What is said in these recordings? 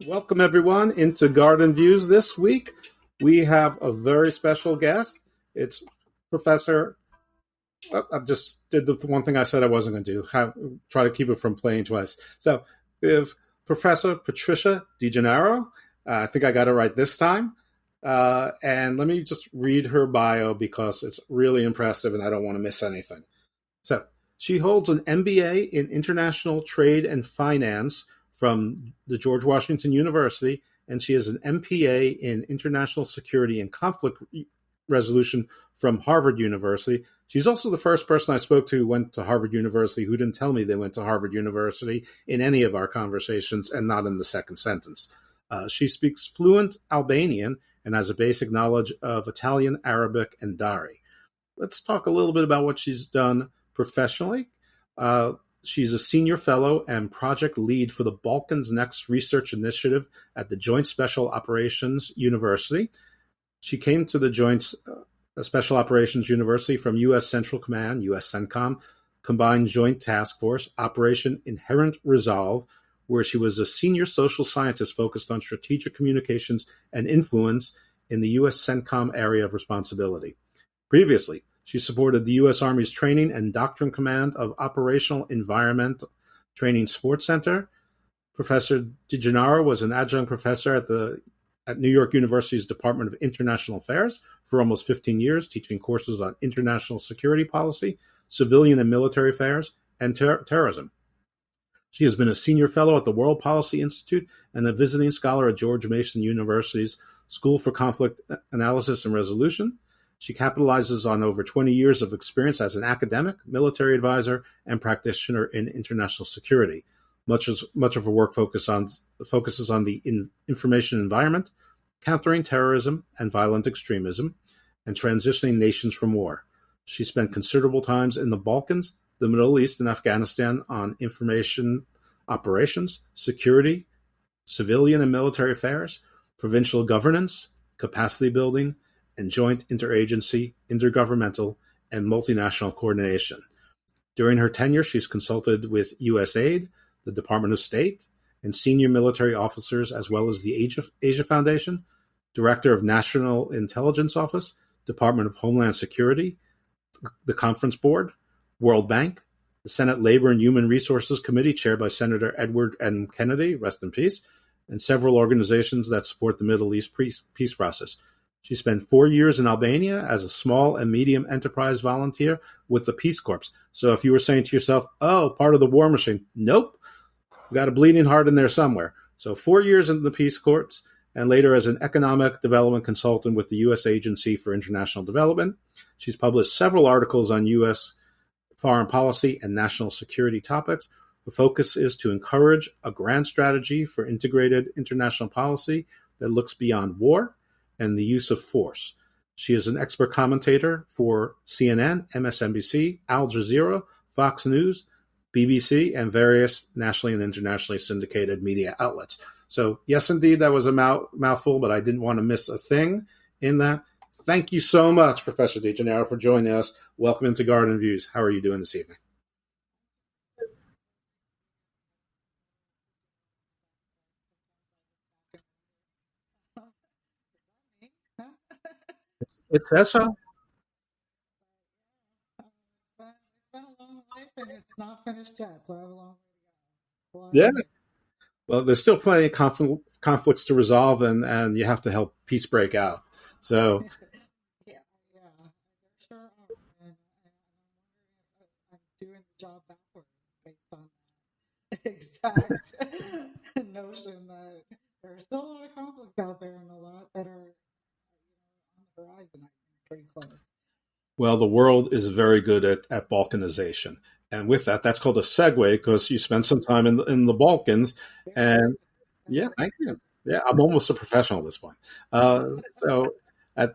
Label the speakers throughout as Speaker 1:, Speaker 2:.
Speaker 1: Welcome, everyone, into Garden Views. This week, we have a very special guest. It's Professor... I just did the one thing I said I wasn't going to do, try to keep it from playing twice. So, we have Professor Patricia DeGennaro. I think I got it right this time. And let me just read her bio because it's really impressive and I don't want to miss anything. So, she holds an MBA in International Trade and Finance from the George Washington University, and she has an MPA in International Security and Conflict Resolution from Harvard University. She's also the first person I spoke to who went to Harvard University who didn't tell me they went to Harvard University in any of our conversations and not in the second sentence. She speaks fluent Albanian and has a basic knowledge of Italian, Arabic, and Dari. Let's talk a little bit about what she's done professionally. She's a senior fellow and project lead for the Balkans Next research initiative at the Joint Special Operations University. She came to the Joint Special Operations University from U.S. Central Command, USCENTCOM, Combined Joint Task Force, Operation Inherent Resolve, where she was a senior social scientist focused on strategic communications and influence in the U.S. CENTCOM area of responsibility. Previously, she supported the U.S. Army's Training and Doctrine Command of Operational Environment Training Sports Center. Professor DeGennaro was an adjunct professor at New York University's Department of International Affairs for almost 15 years, teaching courses on international security policy, civilian and military affairs, and terrorism. She has been a senior fellow at the World Policy Institute and a visiting scholar at George Mason University's School for Conflict Analysis and Resolution. She capitalizes on over 20 years of experience as an academic, military advisor, and practitioner in international security. Much of her work focuses on the information environment, countering terrorism and violent extremism, and transitioning nations from war. She spent considerable times in the Balkans, the Middle East, and Afghanistan on information operations, security, civilian and military affairs, provincial governance, capacity building, and joint interagency, intergovernmental, and multinational coordination. During her tenure, she's consulted with USAID, the Department of State, and senior military officers, as well as the Asia Foundation, Director of National Intelligence Office, Department of Homeland Security, the Conference Board, World Bank, the Senate Labor and Human Resources Committee, chaired by Senator Edward M. Kennedy, rest in peace, and several organizations that support the Middle East peace process. She spent 4 years in Albania as a small and medium enterprise volunteer with the Peace Corps. So if you were saying to yourself, oh, part of the war machine, nope, we got a bleeding heart in there somewhere. So 4 years in the Peace Corps, and later as an economic development consultant with the U.S. Agency for International Development. She's published several articles on U.S. foreign policy and national security topics. The focus is to encourage a grand strategy for integrated international policy that looks beyond war and the use of force. She is an expert commentator for CNN, MSNBC, Al Jazeera, Fox News, BBC, and various nationally and internationally syndicated media outlets. So, yes, indeed, that was a mouthful, but I didn't want to miss a thing in that. Thank you so much, Professor DeGennaro, for joining us. Welcome into Garden Views. How are you doing this evening? It says so.
Speaker 2: It's been a long life and it's not finished yet, so I have a long way to go.
Speaker 1: Yeah. Well, there's still plenty of conflicts to resolve, and you have to help peace break out. So,
Speaker 2: Yeah, sure are. And I'm doing the job backwards based on that exact notion that there are still a lot of conflicts out there and a lot that are on the horizon, I think, pretty close.
Speaker 1: well, the world is very good at balkanization. And with that, that's called a segue because you spent some time in the Balkans. And yeah, thank you. Yeah, I'm almost a professional at this point. So at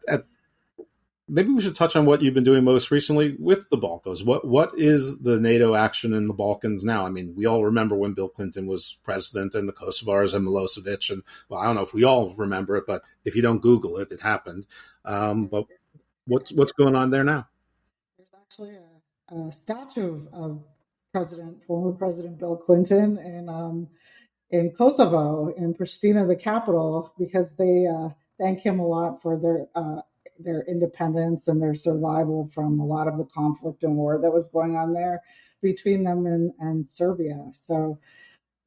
Speaker 1: maybe we should touch on what you've been doing most recently with the Balkans. What is the NATO action in the Balkans now? I mean, we all remember when Bill Clinton was president and the Kosovars and Milosevic. And, well, I don't know if we all remember it, but if you don't Google it, it happened. But what's going on there now?
Speaker 2: There's actually a statue of former President Bill Clinton in Kosovo, in Pristina, the capital, because they thank him a lot for their independence and their survival from a lot of the conflict and war that was going on there between them and Serbia. So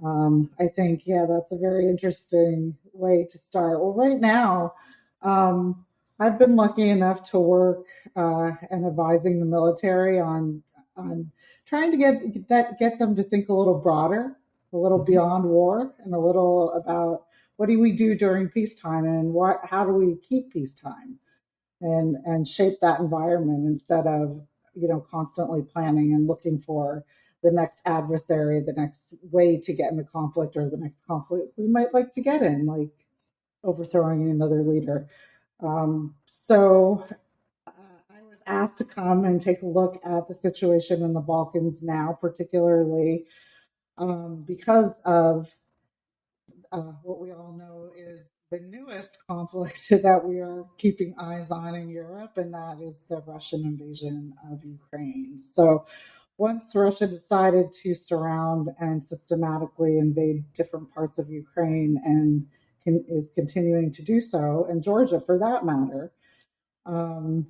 Speaker 2: I think, yeah, that's a very interesting way to start. Well, right now, I've been lucky enough to work and advising the military on trying to get them to think a little broader, a little beyond war, and a little about what do we do during peacetime and how do we keep peacetime and shape that environment instead of constantly planning and looking for the next adversary, the next way to get into conflict, or the next conflict we might like to get in, like overthrowing another leader. So I was asked to come and take a look at the situation in the Balkans now, particularly because of what we all know is the newest conflict that we are keeping eyes on in Europe, and that is the Russian invasion of Ukraine. So once Russia decided to surround and systematically invade different parts of Ukraine and is continuing to do so, and Georgia for that matter, I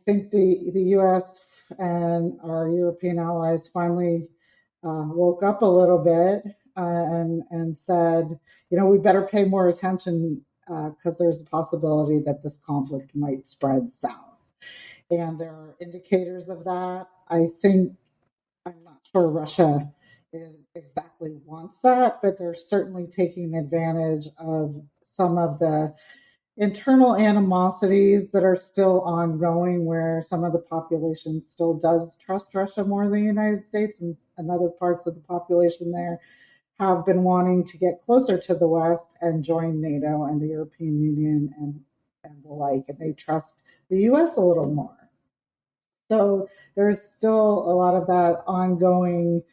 Speaker 2: think the U.S. and our European allies finally woke up a little bit and said, we better pay more attention because there's a possibility that this conflict might spread south. And there are indicators of that. I'm not sure Russia exactly wants that, but they're certainly taking advantage of some of the internal animosities that are still ongoing, where some of the population still does trust Russia more than the United States, and other parts of the population there have been wanting to get closer to the West and join NATO and the European Union and the like, and they trust the US a little more. So there's still a lot of that ongoing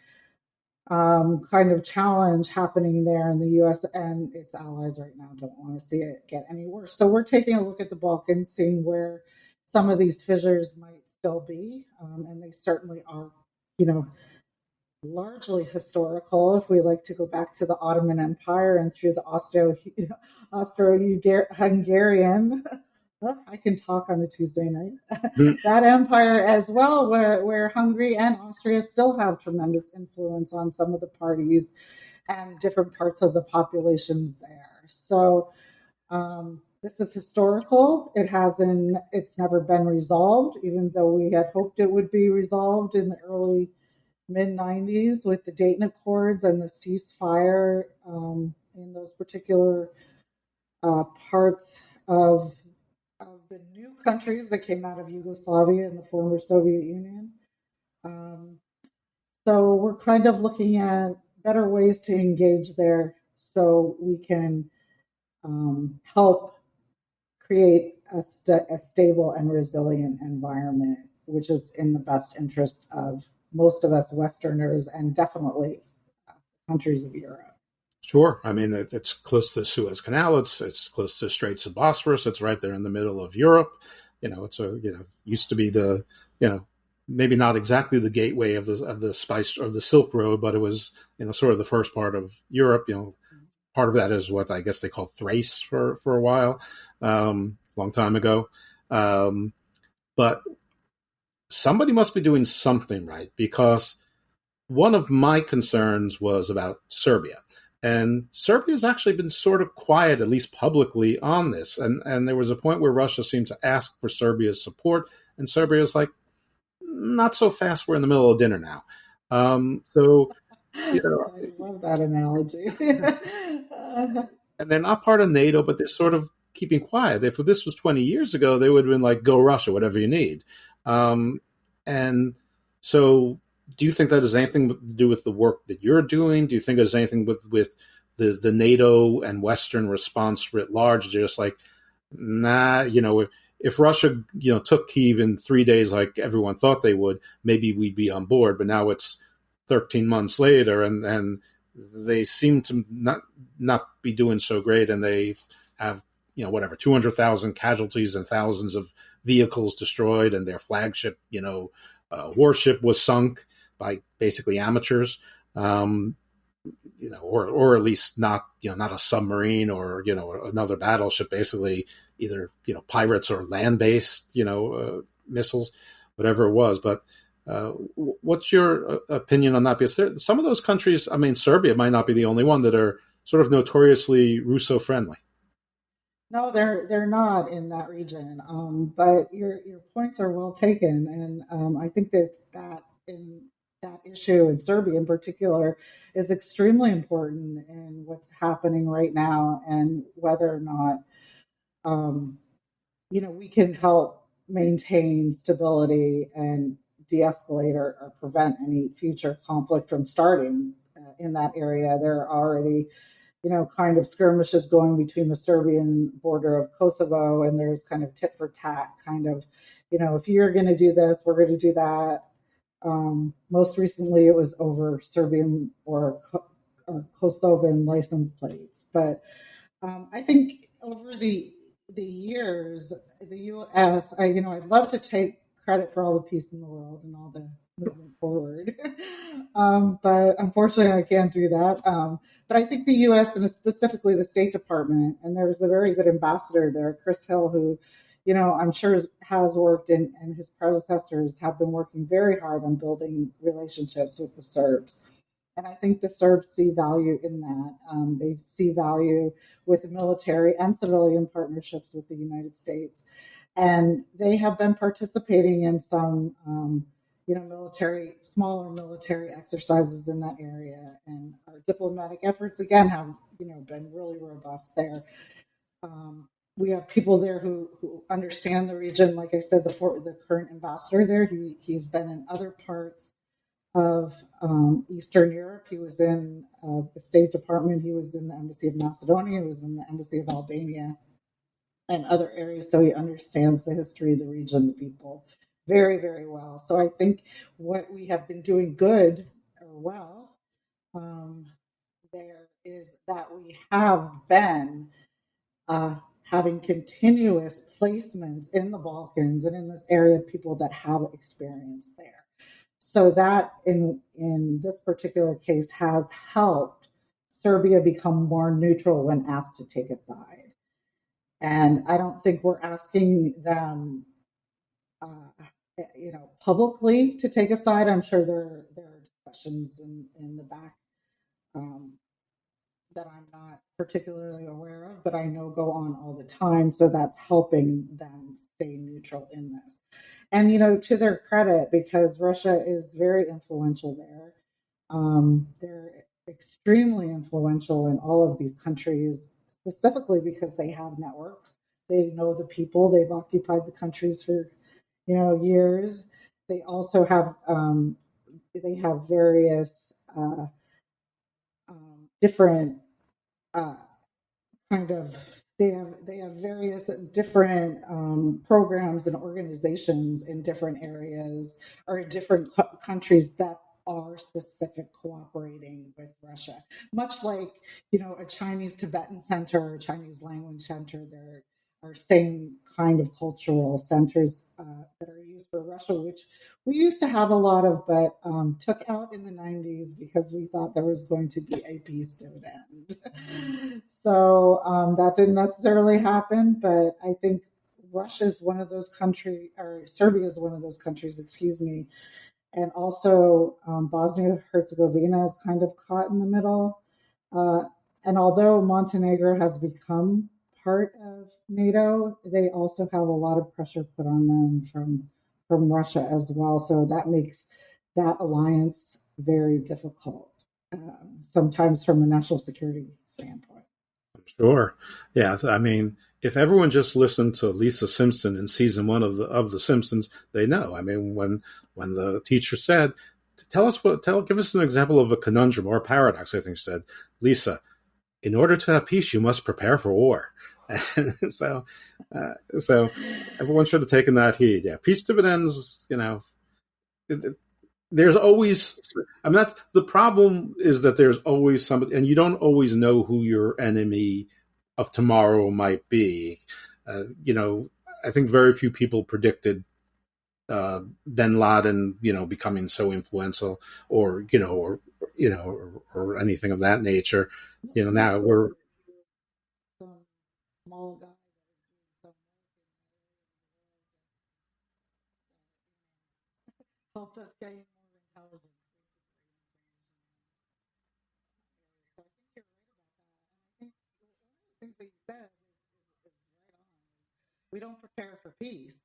Speaker 2: kind of challenge happening there in the U.S. and its allies right now don't want to see it get any worse. So we're taking a look at the Balkans, seeing where some of these fissures might still be, and they certainly are, largely historical. If we like to go back to the Ottoman Empire and through the Austro-Hungarian. I can talk on a Tuesday night. That empire as well, where Hungary and Austria still have tremendous influence on some of the parties and different parts of the populations there. So this is historical. It's never been resolved, even though we had hoped it would be resolved in the early mid-90s with the Dayton Accords and the ceasefire in those particular parts of the new countries that came out of Yugoslavia and the former Soviet Union. So we're kind of looking at better ways to engage there so we can help create a stable and resilient environment, which is in the best interest of most of us Westerners and definitely countries of Europe.
Speaker 1: Sure. I mean, it's close to the Suez Canal. It's close to the Straits of Bosphorus. It's right there in the middle of Europe. Used to be the, maybe not exactly the gateway of the spice or the Silk Road, but it was, sort of the first part of Europe. Part of that is what I guess they called Thrace for a while, long time ago. But somebody must be doing something right, because one of my concerns was about Serbia. And Serbia has actually been sort of quiet, at least publicly, on this. And there was a point where Russia seemed to ask for Serbia's support, and Serbia's like, not so fast, we're in the middle of dinner now.
Speaker 2: I love that analogy.
Speaker 1: And they're not part of NATO, but they're sort of keeping quiet. If this was 20 years ago, they would have been like, go Russia, whatever you need. And so do you think that has anything to do with the work that you're doing? Do you think there's anything with the NATO and Western response writ large? Just like, nah, if Russia, took Kyiv in 3 days like everyone thought they would, maybe we'd be on board. But now it's 13 months later, and they seem to not be doing so great, and they have 200,000 casualties and thousands of vehicles destroyed, and their flagship warship was sunk by basically amateurs. or at least not, not a submarine or, another battleship, basically either, pirates or land-based, missiles, whatever it was. But what's your opinion on that? Because some of those countries, I mean, Serbia might not be the only one that are sort of notoriously Russo-friendly.
Speaker 2: No, they're not in that region. But your points are well taken, and I think that in that issue in Serbia in particular is extremely important in what's happening right now, and whether or not um, we can help maintain stability and de-escalate or prevent any future conflict from starting in that area. There are already kind of skirmishes going between the Serbian border of Kosovo, and there's kind of tit for tat, kind of, if you're going to do this, we're going to do that. Most recently, it was over Serbian or Kosovan license plates. But I think over the years, the U.S. I'd love to take credit for all the peace in the world and all the movement forward, but unfortunately, I can't do that. But I think the U.S. and specifically the State Department, and there's a very good ambassador there, Chris Hill, who, I'm sure has worked and his predecessors have been working very hard on building relationships with the Serbs. And I think the Serbs see value in that. They see value with military and civilian partnerships with the United States. And they have been participating in some, smaller military exercises in that area. And our diplomatic efforts, again, have, been really robust there. We have people there who understand the region. Like I said, the current ambassador there, he's been in other parts of Eastern Europe. He was in the State Department. He was in the Embassy of Macedonia. He was in the Embassy of Albania and other areas. So he understands the history of the region, the people, very, very well. So I think what we have been doing good or well there is that we have been having continuous placements in the Balkans and in this area of people that have experience there. So that in this particular case has helped Serbia become more neutral when asked to take a side. And I don't think we're asking them, publicly to take a side. I'm sure there are discussions in the back that I'm not particularly aware of, but I know go on all the time. So that's helping them stay neutral in this. And, to their credit, because Russia is very influential there, they're extremely influential in all of these countries, specifically because they have networks. They know the people. They've occupied the countries for, years. They also have various different they have various different programs and organizations in different areas or in different countries that are specific cooperating with Russia. Much like, a Chinese Tibetan center or Chinese language center, there are same kind of cultural centers that are used for Russia, which we used to have a lot of, but took out in the 90s because we thought there was going to be a peace dividend. So that didn't necessarily happen, but I think Russia is one of those countries, or Serbia is one of those countries, excuse me, and also Bosnia-Herzegovina is kind of caught in the middle. And although Montenegro has become part of NATO, they also have a lot of pressure put on them from Russia as well. So that makes that alliance very difficult, sometimes from a national security standpoint.
Speaker 1: Sure. Yeah. I mean, if everyone just listened to Lisa Simpson in season 1 of the Simpsons, they know. I mean, when the teacher said, give us an example of a conundrum or a paradox, I think she said, Lisa, in order to have peace, you must prepare for war. And so everyone should have taken that heed. Yeah. Peace dividends, there's always, that's the problem, is that there's always somebody, and you don't always know who your enemy of tomorrow might be. I think very few people predicted bin Laden, becoming so influential, or or anything of that nature. Now we're
Speaker 2: some small guy that helped us gain more intelligence. So I think you're right about that. And I think one of the things that you said is right on. We don't prepare for peace.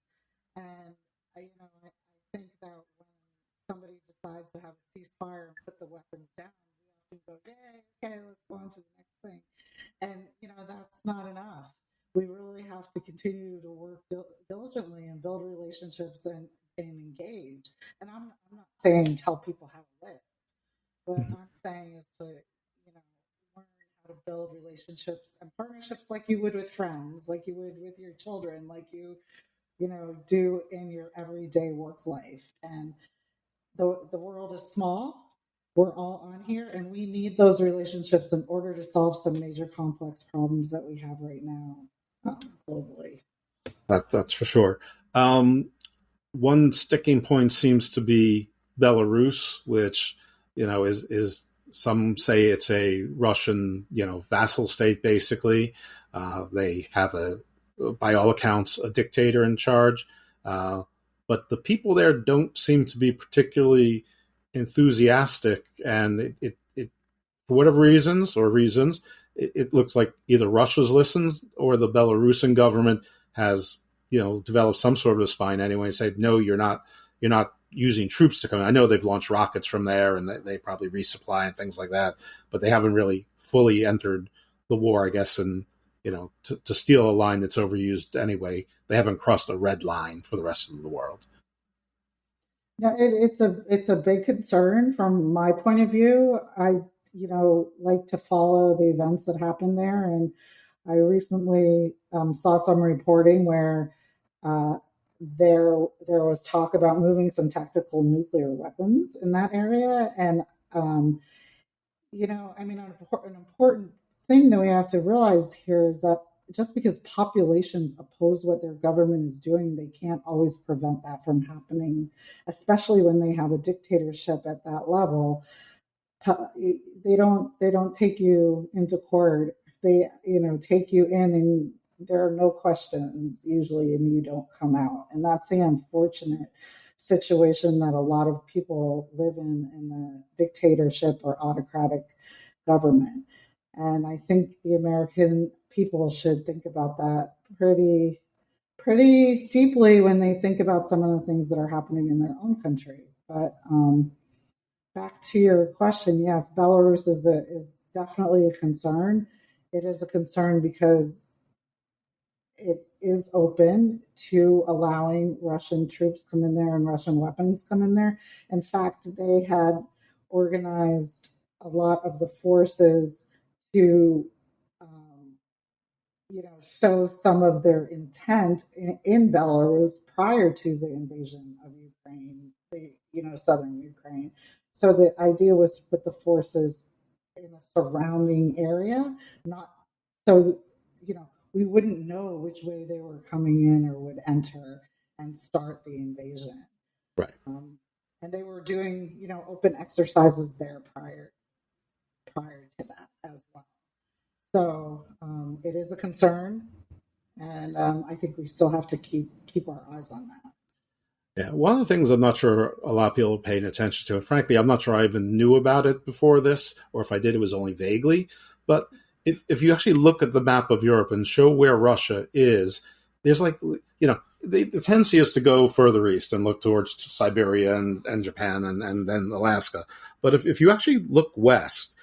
Speaker 2: And I think that when somebody decides to have a ceasefire and put the weapons down, we often go, "Yay, okay, let's go on to the next thing." And that's not enough. We really have to continue to work diligently and build relationships and engage. And I'm not saying tell people how to live. What I'm saying is to learn how to build relationships and partnerships like you would with friends, like you would with your children, like you do in your everyday work life. And the world is small. We're all on here, and we need those relationships in order to solve some major complex problems that we have right now globally.
Speaker 1: That's for sure. One sticking point seems to be Belarus, which is some say it's a Russian vassal state. Basically, they have by all accounts a dictator in charge, but the people there don't seem to be particularly enthusiastic, and it for whatever reasons, it looks like either Russia's listened or the Belarusian government has developed some sort of a spine anyway and said, no, you're not using troops to come in. I know they've launched rockets from there and they probably resupply and things like that, but they haven't really fully entered the war, I guess, and to steal a line that's overused anyway. They haven't crossed a red line for the rest of the world.
Speaker 2: No, it's a big concern from my point of view. I like to follow the events that happen there, and I recently saw some reporting where there was talk about moving some tactical nuclear weapons in that area, and an important thing that we have to realize here is that just because populations oppose what their government is doing, they can't always prevent that from happening, especially when they have a dictatorship at that level. They don't take you into court. They take you in, and there are no questions usually, and you don't come out. And that's the unfortunate situation that a lot of people live in a dictatorship or autocratic government. And I think the American people should think about that pretty deeply when they think about some of the things that are happening in their own country. But back to your question, yes, Belarus is definitely a concern. It is a concern because it is open to allowing Russian troops come in there and Russian weapons come in there. In fact, they had organized a lot of the forces to show some of their intent in Belarus prior to the invasion of Ukraine, southern Ukraine. So the idea was to put the forces in a surrounding area, not so we wouldn't know which way they were coming in or would enter and start the invasion.
Speaker 1: Right.
Speaker 2: And they were doing open exercises there prior to that as well. So it is a concern, and I think we still have to keep our eyes on that.
Speaker 1: Yeah, one of the things I'm not sure a lot of people are paying attention to, and frankly, I'm not sure I even knew about it before this, or if I did, it was only vaguely. But if you actually look at the map of Europe and show where Russia is, there's the tendency is to go further east and look towards Siberia and Japan and then Alaska. But if you actually look west,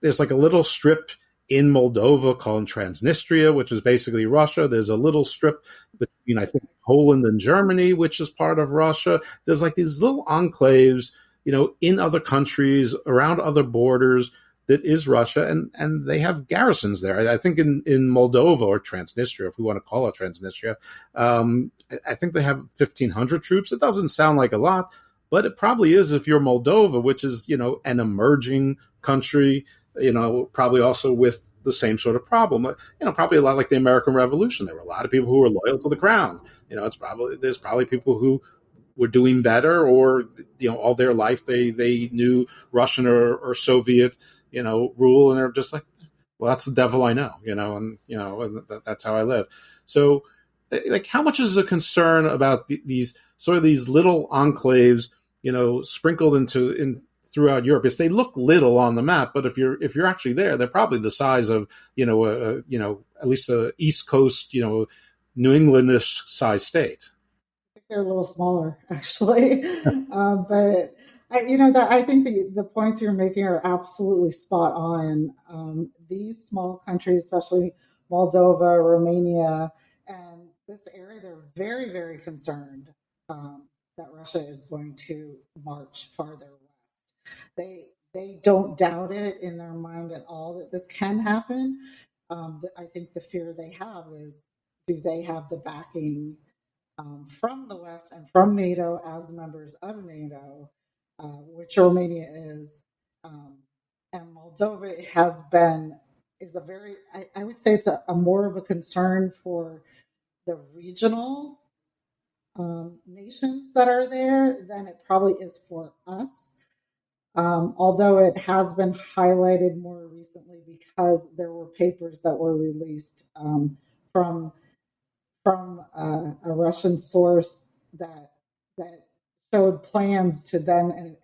Speaker 1: there's like a little strip in Moldova called Transnistria, which is basically Russia. There's a little strip between, I think, Poland and Germany, which is part of Russia. There's like these little enclaves, in other countries, around other borders, that is Russia, and they have garrisons there. I think in Moldova, or Transnistria, if we want to call it Transnistria, I think they have 1,500 troops. It doesn't sound like a lot, but it probably is if you're Moldova, which is, an emerging country, probably also with the same sort of problem. Probably a lot like the American Revolution. There were a lot of people who were loyal to the crown. There's probably people who were doing better, or all their life they knew Russian or Soviet rule, and they're just like, well, that's the devil I know, and that's how I live. So, like, how much is a concern about these little enclaves, sprinkled in throughout Europe? Is they look little on the map, but if you're actually there, they're probably the size of at least the East Coast, New Englandish size state.
Speaker 2: I think they're a little smaller, actually. But I think the points you're making are absolutely spot on. These small countries, especially Moldova, Romania, and this area, they're very, very concerned that Russia is going to march farther west. They don't doubt it in their mind at all that this can happen. I think the fear they have is, do they have the backing from the West and from NATO as members of NATO, which Romania is, and Moldova is a very, I would say it's a more of a concern for the regional nations that are there than it probably is for us. Although it has been highlighted more recently because there were papers that were released from a Russian source that showed plans to then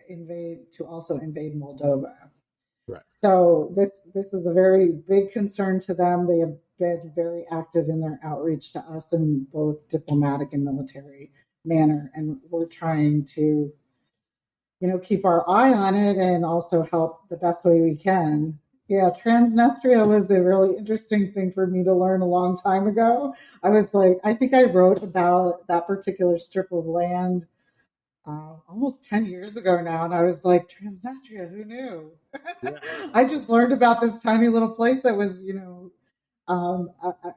Speaker 2: also invade Moldova.
Speaker 1: Right.
Speaker 2: So this is a very big concern to them. They have been very active in their outreach to us in both diplomatic and military manner, and we're trying to keep our eye on it and also help the best way we can. Yeah, Transnistria was a really interesting thing for me to learn a long time ago. I was like, I think I wrote about that particular strip of land almost 10 years ago now, and I was like, Transnistria, who knew? Yeah. I just learned about this tiny little place that was, a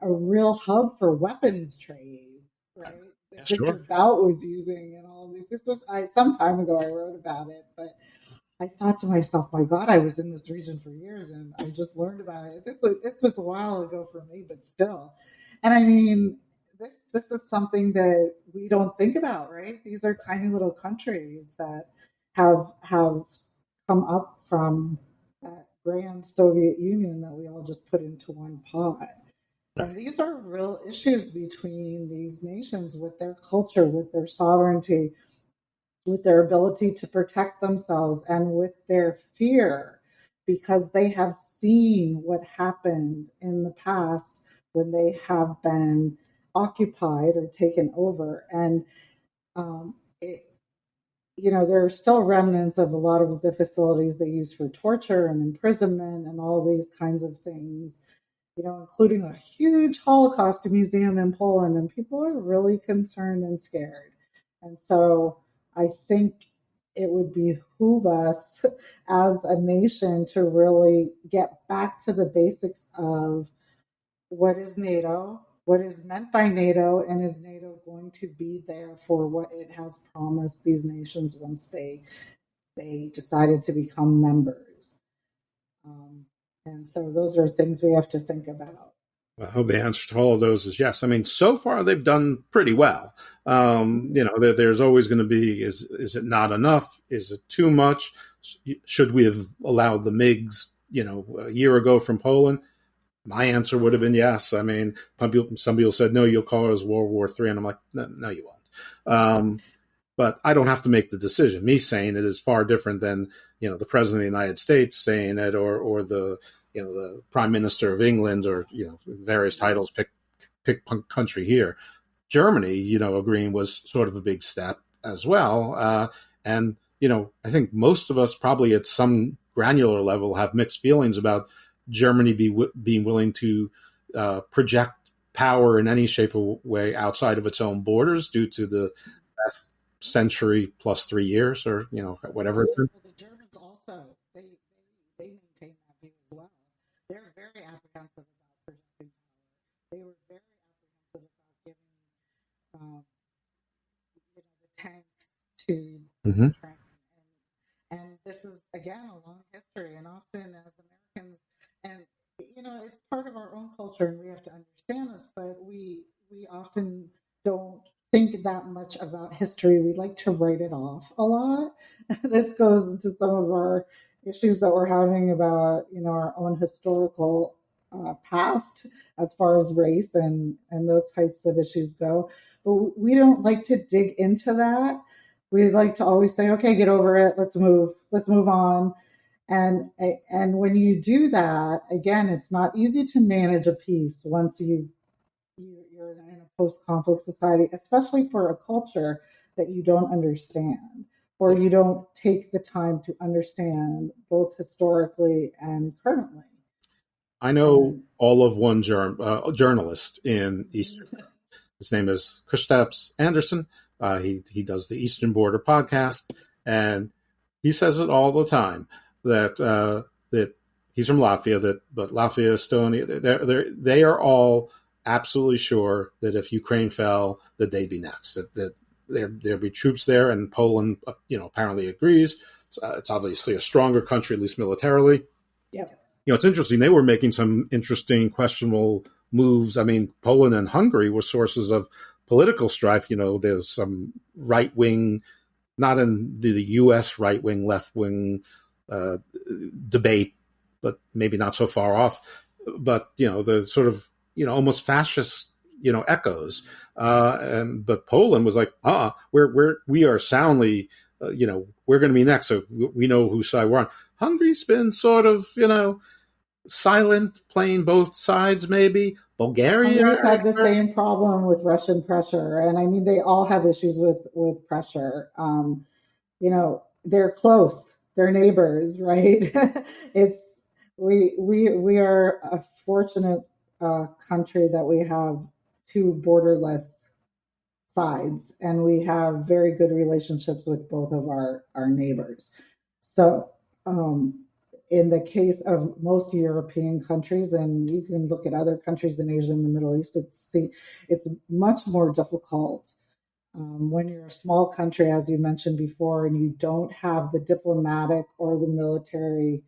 Speaker 2: real hub for weapons trade, right? That Victor Bout was using and all of these. This was some time ago I wrote about it, but I thought to myself, my God, I was in this region for years and I just learned about it. This was a while ago for me, but still. And I mean, this is something that we don't think about, right? These are tiny little countries that have come up from that grand Soviet Union that we all just put into one pot. And these are real issues between these nations with their culture, with their sovereignty, with their ability to protect themselves, and with their fear, because they have seen what happened in the past when they have been occupied or taken over. And there are still remnants of a lot of the facilities they use for torture and imprisonment and all these kinds of things, including a huge Holocaust museum in Poland, and people are really concerned and scared. And so I think it would behoove us as a nation to really get back to the basics of what is NATO, what is meant by NATO, and is NATO going to be there for what it has promised these nations once they decided to become members. And so those are things we have to think about.
Speaker 1: I hope the answer to all of those is yes. I mean, so far they've done pretty well. There's always going to be, is it not enough? Is it too much? Should we have allowed the MiGs, a year ago from Poland? My answer would have been yes. I mean, some people said, no, you'll call it as World War III. And I'm like, no, you won't. But I don't have to make the decision. Me saying it is far different than, the President of the United States saying it, or the Prime Minister of England, or, various titles, pick country here. Germany, agreeing was sort of a big step as well. And, I think most of us probably at some granular level have mixed feelings about Germany being willing to project power in any shape or way outside of its own borders due to the past century plus 3 years, or whatever.
Speaker 2: Well, the Germans also they maintain that view as well. They're very apprehensive about projecting power. They were very apprehensive about giving the tanks to Ukraine. And this is again a long history, and often as Americans, and it's part of our own culture, and we have to understand this, but we often don't think that much about history. We like to write it off a lot. This goes into some of our issues that we're having about, our own historical past as far as race and those types of issues go. But we don't like to dig into that. We like to always say, okay, get over it. Let's move on. And when you do that, again, it's not easy to manage a peace once you're in a post-conflict society, especially for a culture that you don't understand or you don't take the time to understand both historically and currently.
Speaker 1: I know all of one journalist in Eastern Europe. His name is Kristaps Anderson. He does the Eastern Border podcast, and he says it all the time that that he's from Latvia, but Latvia, Estonia, they are all absolutely sure that if Ukraine fell, that they'd be next. That there'd be troops there, and Poland, apparently agrees. It's obviously a stronger country, at least militarily.
Speaker 2: Yep.
Speaker 1: It's interesting. They were making some interesting, questionable moves. I mean, Poland and Hungary were sources of political strife. There's some right wing, not in the U.S. right wing, left wing debate, but maybe not so far off. But the sort of almost fascist echoes. But Poland was like, we are soundly, we're going to be next, so we know whose side we're on. Hungary's been sort of, silent, playing both sides, maybe. Bulgaria
Speaker 2: Hungary's had the same problem with Russian pressure, and I mean they all have issues with pressure. They're close, they're neighbors, right? We are a fortunate country that we have two borderless sides, and we have very good relationships with both of our neighbors. So in the case of most European countries, and you can look at other countries in Asia and the Middle East, it's much more difficult when you're a small country, as you mentioned before, and you don't have the diplomatic or the military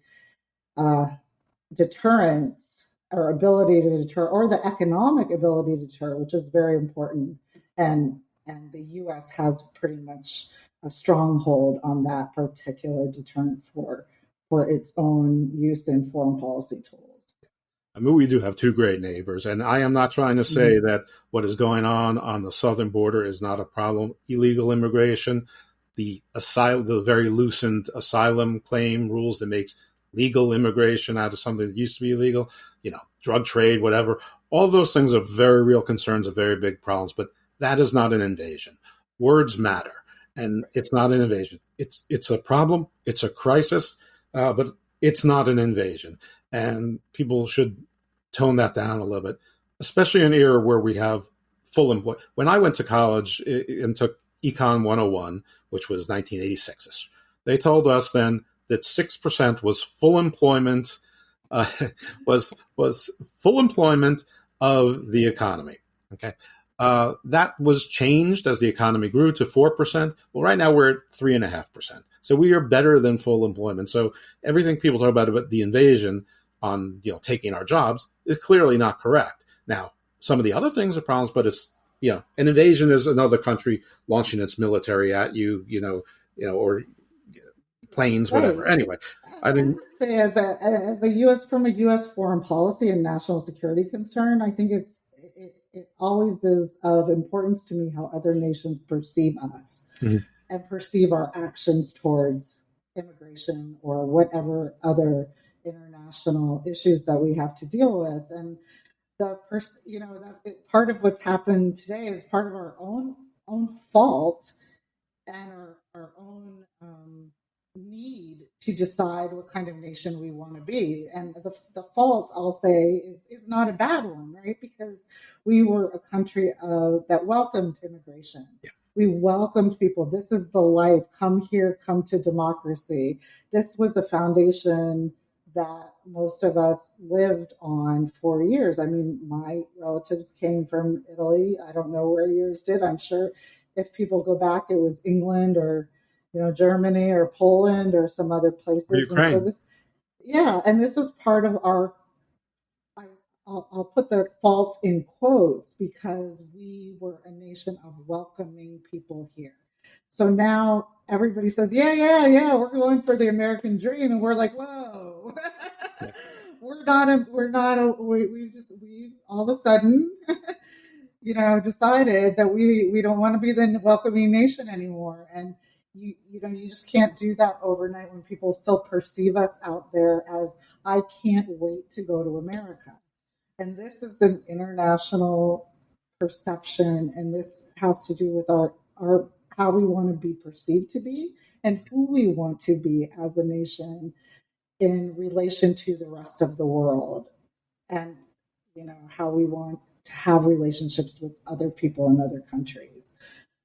Speaker 2: deterrence or ability to deter, or the economic ability to deter, which is very important. And the U.S. has pretty much a stronghold on that particular deterrent for its own use in foreign policy tools.
Speaker 1: I mean, we do have two great neighbors, and I am not trying to say that what is going on the southern border is not a problem. Illegal immigration, the very loosened asylum claim rules that makes legal immigration out of something that used to be illegal, drug trade, whatever. All those things are very real concerns, are very big problems, but that is not an invasion. Words matter, and it's not an invasion. It's a problem. It's a crisis. But it's not an invasion. And people should tone that down a little bit, especially in an era where we have full employment. When I went to college and took Econ 101, which was 1986, they told us then that 6% was full employment, was full employment of the economy. Okay. That was changed as the economy grew to 4%. Well, right now we're at 3.5%. So we are better than full employment. So everything people talk about the invasion on, taking our jobs is clearly not correct. Now, some of the other things are problems, but it's, an invasion is another country launching its military at you, or planes, whatever. Right. Anyway,
Speaker 2: I would say as a U.S. from a U.S. foreign policy and national security concern, I think it always is of importance to me how other nations perceive us and perceive our actions towards immigration or whatever other international issues that we have to deal with. And that's part of what's happened today is part of our own fault and our own need to decide what kind of nation we want to be. And the fault, I'll say, is not a bad one, right? Because we were a country that welcomed immigration. Yeah. We welcomed people. This is the life. Come here, come to democracy. This was a foundation that most of us lived on for years. I mean, my relatives came from Italy. I don't know where yours did. I'm sure if people go back, it was England or Germany or Poland or some other places.
Speaker 1: Or Ukraine.
Speaker 2: And so and this is part of our I'll put the fault in quotes because we were a nation of welcoming people here. So now everybody says, yeah, yeah, yeah, we're going for the American dream. And we're like, whoa, we all of a sudden, decided that we don't want to be the welcoming nation anymore. And you just can't do that overnight when people still perceive us out there as, I can't wait to go to America. And this is an international perception, and this has to do with our how we want to be perceived to be and who we want to be as a nation in relation to the rest of the world, and how we want to have relationships with other people in other countries.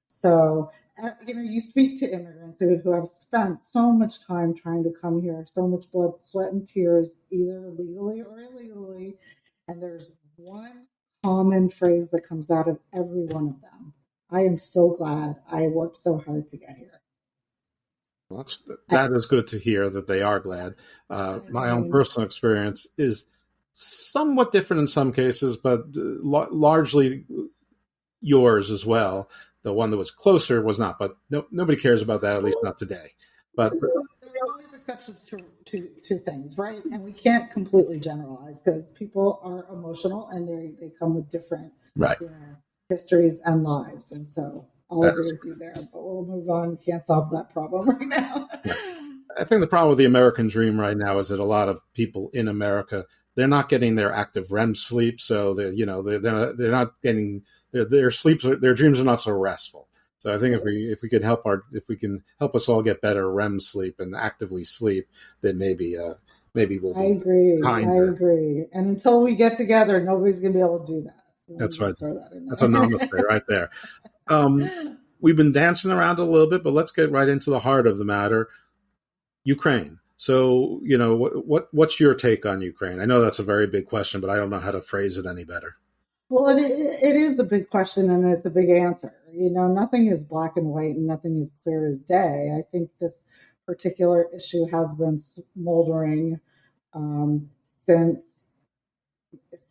Speaker 2: So you speak to immigrants who have spent so much time trying to come here, so much blood, sweat, and tears, either legally or illegally, and there's one common phrase that comes out of every one of them: I am so glad I worked so hard to get here.
Speaker 1: Well, that is good to hear that they are glad. My own personal experience is somewhat different in some cases, but largely yours as well. The one that was closer was not, but nobody cares about that, at least not today. But
Speaker 2: there are always exceptions to things, right? And we can't completely generalize because people are emotional and they come with different histories and lives. And so I'll agree with you there, but we'll move on. We can't solve that problem right now.
Speaker 1: I think the problem with the American dream right now is that a lot of people in America, they're not getting their active REM sleep, so they're not getting their sleeps. Their dreams are not so restful. So I think if we can help us all get better REM sleep and actively sleep, then maybe we'll be kinder.
Speaker 2: I agree. And until we get together, nobody's going to be able to do that. So
Speaker 1: that's right. That's a namaste right there. We've been dancing around a little bit, but let's get right into the heart of the matter. Ukraine. So, what's your take on Ukraine? I know that's a very big question, but I don't know how to phrase it any better.
Speaker 2: Well, it is a big question, and it's a big answer. Nothing is black and white, and nothing is clear as day. I think this particular issue has been smoldering since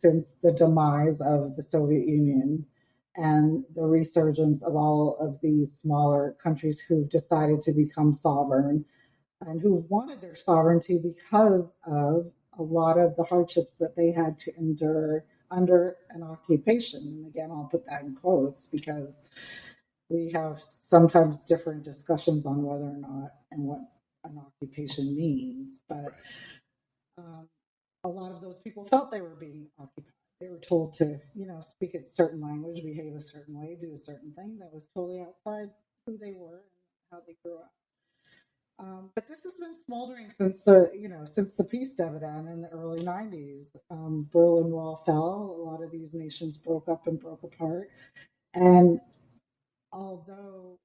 Speaker 2: the demise of the Soviet Union and the resurgence of all of these smaller countries who've decided to become sovereign and who've wanted their sovereignty because of a lot of the hardships that they had to endure under an occupation. And again, I'll put that in quotes because we have sometimes different discussions on whether or not and what an occupation means. But a lot of those people felt they were being occupied. They were told to, speak a certain language, behave a certain way, do a certain thing that was totally outside who they were and how they grew up. But this has been smoldering since the peace dividend in the early 90s. Berlin Wall fell. A lot of these nations broke up and broke apart. And although,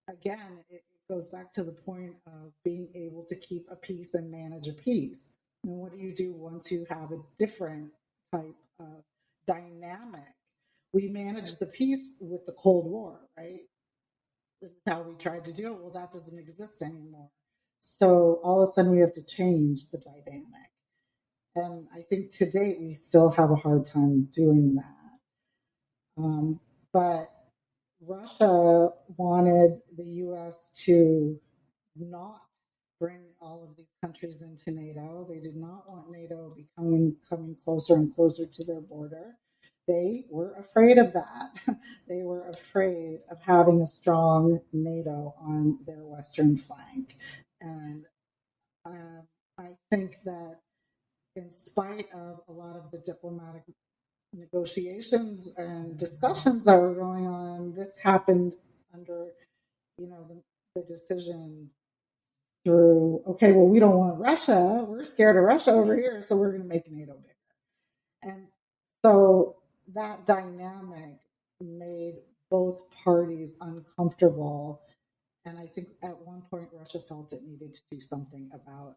Speaker 2: again, it goes back to the point of being able to keep a peace and manage a peace. And what do you do once you have a different type of dynamic? We managed the peace with the Cold War, right? This is how we tried to do it. Well, that doesn't exist anymore. So all of a sudden we have to change the dynamic. And I think to date we still have a hard time doing that. But Russia wanted the U.S. to not bring all of these countries into NATO. They did not want NATO coming closer and closer to their border. They were afraid of that. They were afraid of having a strong NATO on their western flank. And I think that in spite of a lot of the diplomatic negotiations and discussions that were going on, this happened under, the decision through, okay, well, we don't want Russia. We're scared of Russia over here, so we're going to make NATO bigger. And so that dynamic made both parties uncomfortable. And I think at one point Russia felt it needed to do something about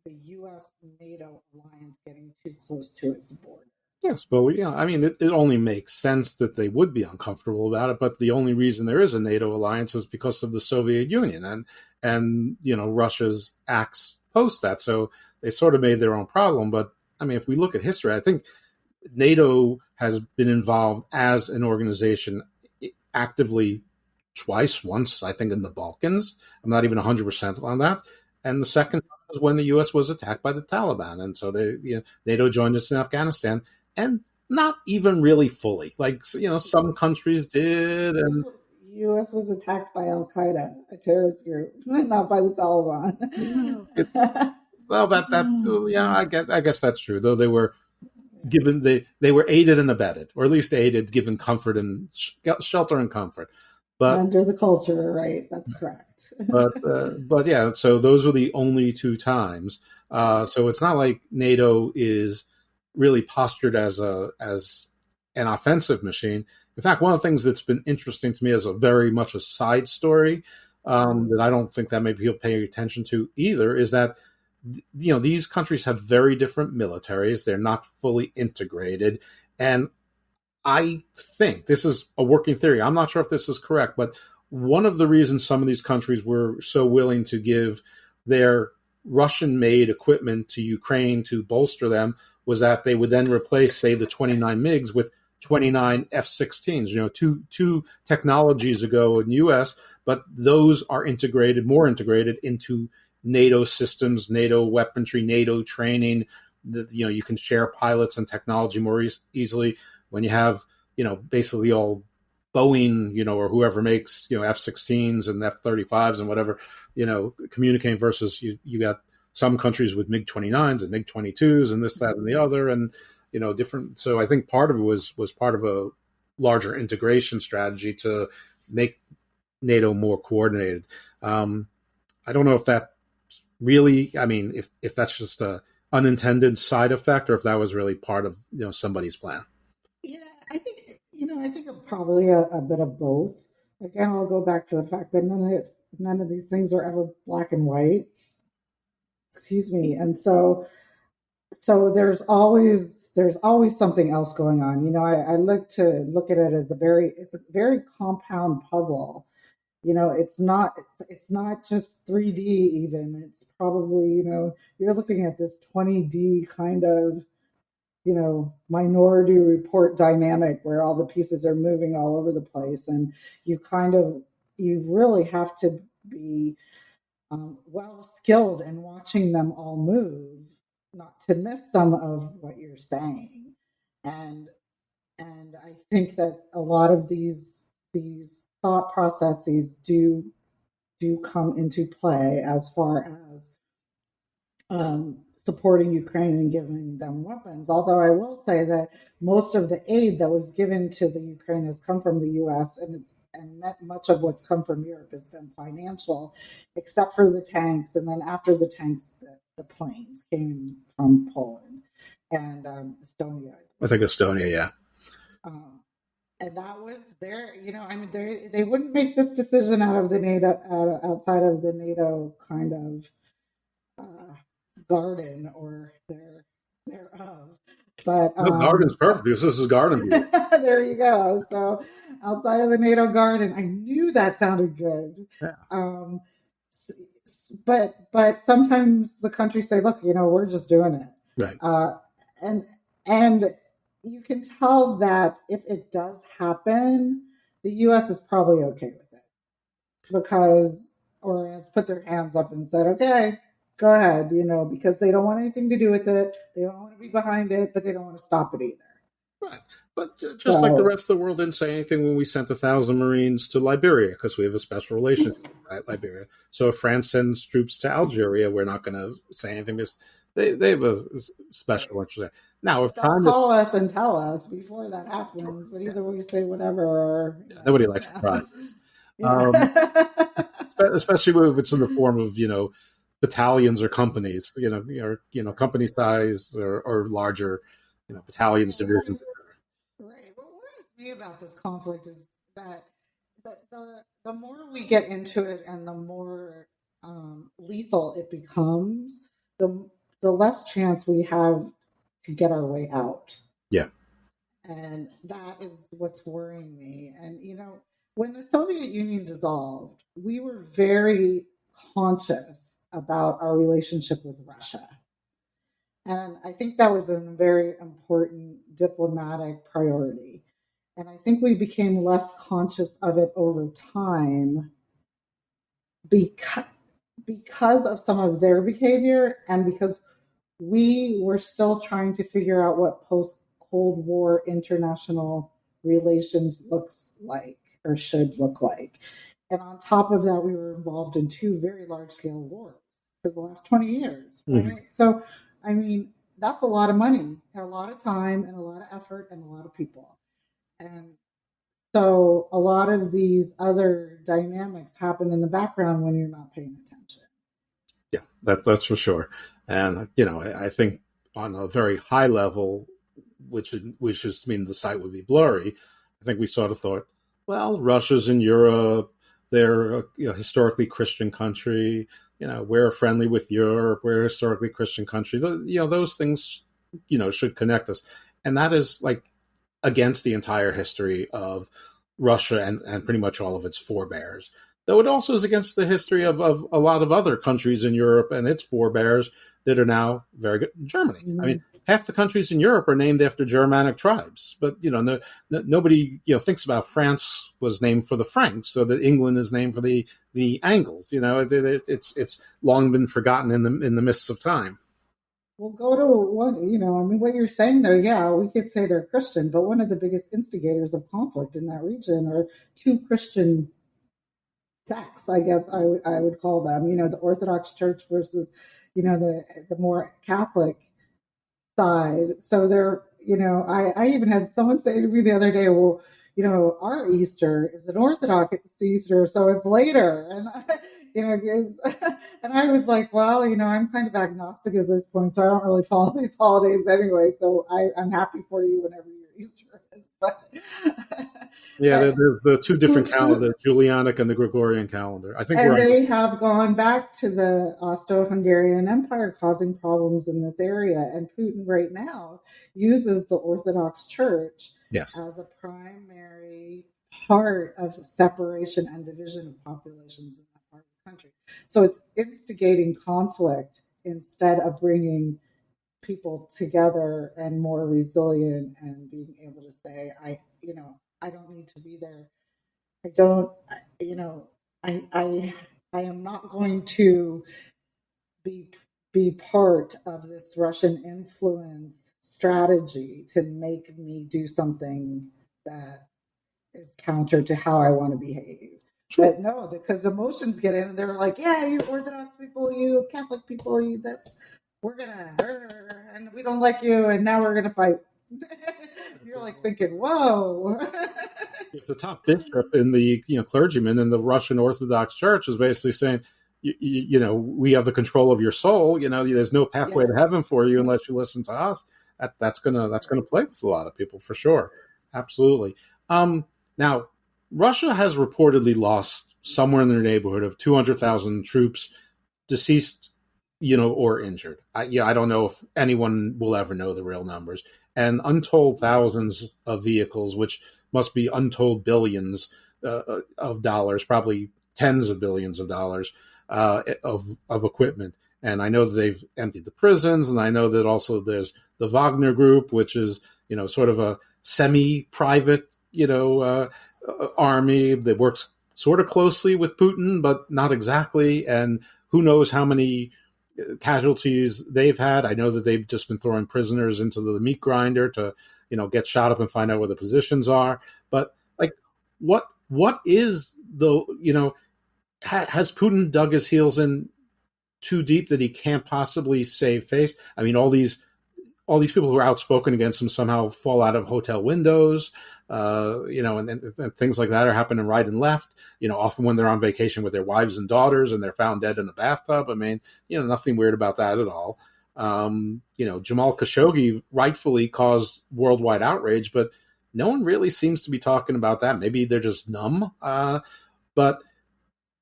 Speaker 2: the U.S.-NATO alliance getting too close to its border.
Speaker 1: Yes, but it only makes sense that they would be uncomfortable about it. But the only reason there is a NATO alliance is because of the Soviet Union and Russia's acts post that. So they sort of made their own problem. But I mean, if we look at history, I think NATO has been involved as an organization actively twice, once, I think, in the Balkans. I'm not even 100% on that. And the second was when the U.S. was attacked by the Taliban. And so NATO joined us in Afghanistan, and not even really fully. Like, some countries did. And
Speaker 2: U.S. was attacked by Al Qaeda, a terrorist group, not by the Taliban.
Speaker 1: I guess that's true. Though they were given, they were aided and abetted, or at least aided, given comfort and shelter and comfort. But
Speaker 2: under the culture, right? That's correct.
Speaker 1: but yeah, so those were the only two times. So it's not like NATO is really postured as an offensive machine. In fact, one of the things that's been interesting to me as a very much a side story that I don't think that maybe people pay attention to either is that these countries have very different militaries. They're not fully integrated, and I think this is a working theory. I'm not sure if this is correct, but one of the reasons some of these countries were so willing to give their Russian-made equipment to Ukraine to bolster them was that they would then replace, say, the 29 MiGs with 29 F-16s. Two technologies ago in the U.S., but those are more integrated into NATO systems, NATO weaponry, NATO training. You can share pilots and technology more easily when you have, basically all Boeing, or whoever makes, F-16s and F-35s and whatever, communicating versus you got some countries with MiG-29s and MiG-22s and this, that, and the other, and, different. So I think part of it was part of a larger integration strategy to make NATO more coordinated. I don't know if that really, I mean, if that's just a unintended side effect or if that was really part of, somebody's plan.
Speaker 2: Yeah, I think probably a bit of both. Again, I'll go back to the fact that none of these things are ever black and white. Excuse me. And so there's always something else going on. I look at it as it's a very compound puzzle. It's not just 3D even. It's probably, you're looking at this 20D kind of, Minority Report dynamic where all the pieces are moving all over the place, and you really have to be well skilled in watching them all move, not to miss some of what you're saying. And I think that a lot of these thought processes do come into play as far as supporting Ukraine and giving them weapons. Although I will say that most of the aid that was given to the Ukraine has come from the U.S. and much of what's come from Europe has been financial, except for the tanks. And then after the tanks, the planes came from Poland and Estonia.
Speaker 1: I think Estonia, yeah.
Speaker 2: And that was their, they wouldn't make this decision out of the NATO, outside of the NATO kind of garden or thereof. But
Speaker 1: garden's perfect because this is garden.
Speaker 2: There you go. So outside of the NATO garden, I knew that sounded good.
Speaker 1: Yeah.
Speaker 2: But sometimes the countries say, look, we're just doing it.
Speaker 1: Right.
Speaker 2: And you can tell that if it does happen, the U.S. is probably okay with it or has put their hands up and said, okay, go ahead, because they don't want anything to do with it. They don't want to be behind it, but they don't want to stop it either.
Speaker 1: Right. But just like the rest of the world didn't say anything when we sent 1,000 Marines to Liberia because we have a special relationship with Liberia. So if France sends troops to Algeria, we're not going to say anything because they have a special interest there. Now, if
Speaker 2: they'll call us and tell us before that happens, but either we say whatever. Or,
Speaker 1: nobody likes surprises. Especially if it's in the form of, battalions or companies, company size or larger, battalions, divisions.
Speaker 2: Right. What worries me about this conflict is that the more we get into it and the more lethal it becomes, the less chance we have to get our way out.
Speaker 1: Yeah.
Speaker 2: And that is what's worrying me. And, when the Soviet Union dissolved, we were very conscious about our relationship with Russia. And I think that was a very important diplomatic priority. And I think we became less conscious of it over time because of some of their behavior and because we were still trying to figure out what post-Cold War international relations looks like or should look like. And on top of that, we were involved in two very large-scale wars for the last 20 years, right? Mm-hmm. So, I mean, that's a lot of money, a lot of time, and a lot of effort, and a lot of people. And so a lot of these other dynamics happen in the background when you're not paying attention.
Speaker 1: Yeah, that's for sure. And, I think on a very high level, which just means the site would be blurry, I think we sort of thought, well, Russia's in Europe. They're a historically Christian country. We're friendly with Europe. We're a historically Christian country. Those things, should connect us. And that is like against the entire history of Russia and pretty much all of its forebears. Though it also is against the history of a lot of other countries in Europe and its forebears that are now very good. Germany. Mm-hmm. I mean, half the countries in Europe are named after Germanic tribes, but nobody thinks about France was named for the Franks, so that England is named for the Angles. It's long been forgotten in the mists of time.
Speaker 2: We'll go to one, what you're saying though, yeah, we could say they're Christian, but one of the biggest instigators of conflict in that region are two Christian sects, I guess I would call them, the Orthodox Church versus, the more Catholic side. So they're, I even had someone say to me the other day, well, our Easter is an Orthodox Easter, so it's later. And, and I was like, well, I'm kind of agnostic at this point, so I don't really follow these holidays anyway. So I'm happy for you whenever your Easter is. But
Speaker 1: yeah, there's the two different calendars, Julianic and the Gregorian calendar. I think
Speaker 2: they have gone back to the Austro-Hungarian Empire, causing problems in this area. And Putin right now uses the Orthodox Church as a primary part of separation and division of populations in that part of the country. So it's instigating conflict instead of bringing people together and more resilient and being able to say, I don't need to be there. I am not going to be part of this Russian influence strategy to make me do something that is counter to how I want to behave. Sure. But no, because emotions get in and they're like, yeah, you Orthodox people, you Catholic people, you this, and we don't like you, and now we're gonna fight. You're like thinking, whoa.
Speaker 1: If the top bishop in the clergyman in the Russian Orthodox Church is basically saying, we have the control of your soul. There's no pathway to heaven for you unless you listen to us. That's gonna play with a lot of people for sure. Absolutely. Now, Russia has reportedly lost somewhere in the neighborhood of 200,000 troops, deceased, or injured. I don't know if anyone will ever know the real numbers, and untold thousands of vehicles, which must be untold billions of dollars, probably tens of billions of dollars of equipment. And I know that they've emptied the prisons, and I know that also there's the Wagner Group, which is sort of a semi-private army that works sort of closely with Putin, but not exactly. And who knows how many casualties they've had. I know that they've just been throwing prisoners into the meat grinder to, get shot up and find out where the positions are. But like, what is the, has Putin dug his heels in too deep that he can't possibly save face? I mean, all these people who are outspoken against him somehow fall out of hotel windows, and things like that are happening right and left, often when they're on vacation with their wives and daughters and they're found dead in a bathtub. I mean, nothing weird about that at all. Jamal Khashoggi rightfully caused worldwide outrage, but no one really seems to be talking about that. Maybe they're just numb. But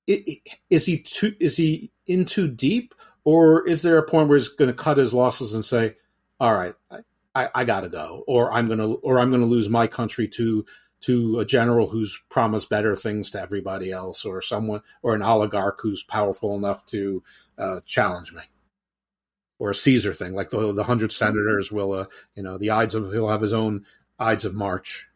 Speaker 1: is he in too deep, or is there a point where he's going to cut his losses and say, all right, I gotta go, or I'm gonna lose my country to a general who's promised better things to everybody else, or someone, or an oligarch who's powerful enough to challenge me? or a Caesar thing, like the 100 senators will, the Ides of, he'll have his own Ides of March.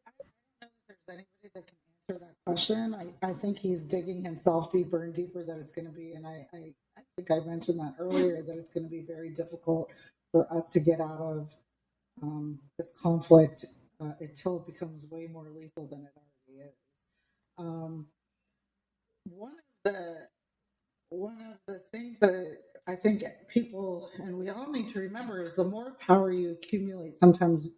Speaker 2: I don't know if there's anybody that can answer that question. I think he's digging himself deeper and deeper that it's going to be, and I think I mentioned that earlier, that it's going to be very difficult for us to get out of this conflict until it becomes way more lethal than it already is. One of the things that I think people, and we all need to remember, is the more power you accumulate, sometimes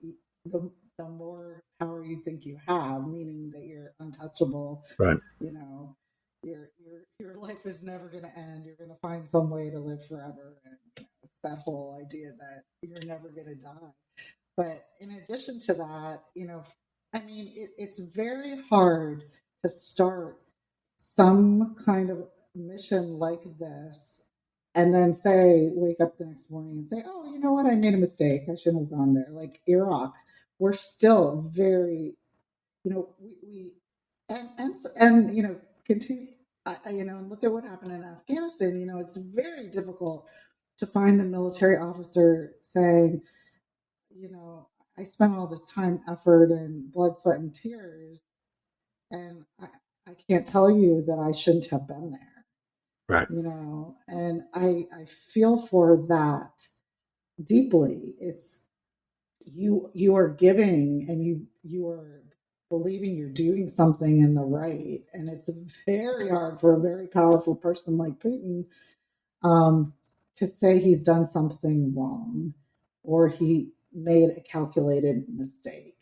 Speaker 2: the more power you think you have, meaning that you're untouchable.
Speaker 1: Right.
Speaker 2: Your life is never going to end. You're going to find some way to live forever, and it's that whole idea that you're never going to die. But in addition to that, it's very hard to start some kind of mission like this and then wake up the next morning and say, oh, you know what, I made a mistake, I shouldn't have gone there. Like Iraq, we're still very, continue, and look at what happened in Afghanistan. It's very difficult to find a military officer saying, I spent all this time, effort, and blood, sweat, and tears, and I can't tell you that I shouldn't have been there.
Speaker 1: Right.
Speaker 2: And I feel for that deeply. It's you are giving, and you are believing you're doing something in the right, and it's very hard for a very powerful person like Putin to say he's done something wrong or he made a calculated mistake.